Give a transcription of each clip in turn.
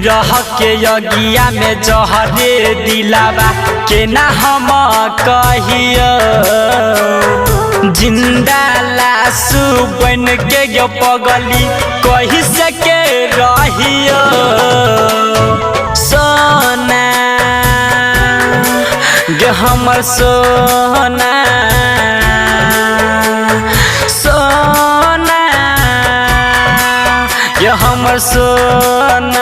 बिरह के यगिया में जहरे दिलावा के ना हम कहियो जिंदा लाशू बन के गो पगली कही सके रहियो सोना गे हमर सोना सोना गे हमर सोना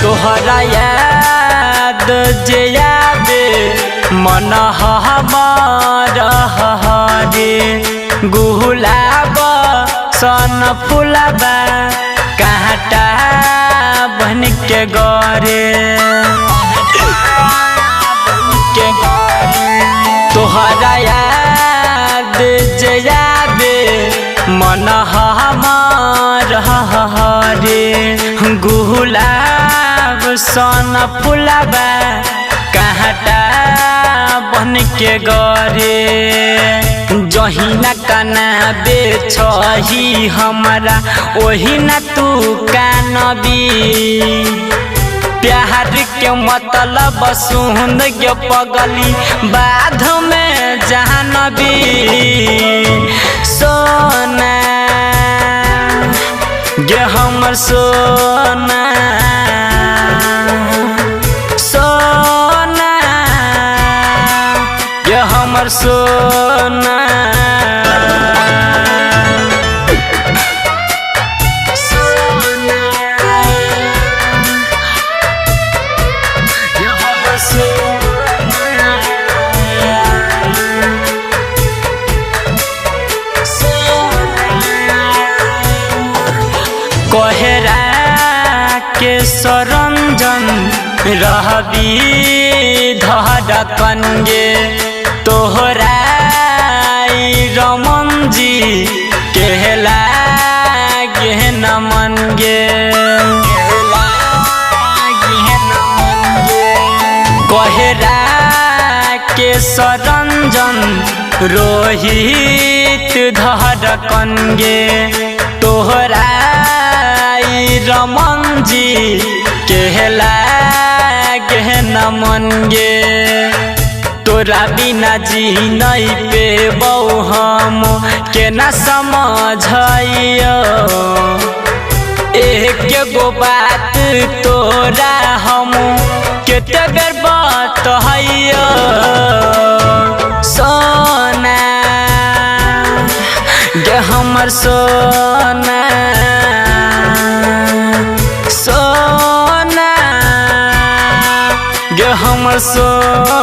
तोहरा याद जे यादे मन हमार हरे गुलाब सन फुलाबा कांटा बन के गरे तोहरा याद जे यादे मन हमार हरे गुलाब सन फुलाबा कांटा बन के गरे जहिना काना बेछही हमरा ओही ना तू कानबी प्यार के मतलब सुन गे पगली बाध में जानबी सोना गे हमर सोना सोना गे हमर सोना कोहरा के सरंजन रहबी धड़कन गे तोहरा रमन जी कहला गे नमन गे कोहरा के सरंजन रोहित धड़कन गे तोहरा रमन जी कहला गे नमन गे तोरा बिना जी नहीं पे बहु हम के न समझियो एक गो बात तोरा हम केते बेर बतइयो सोना गे हमर सोना सोना गे हमर सोना।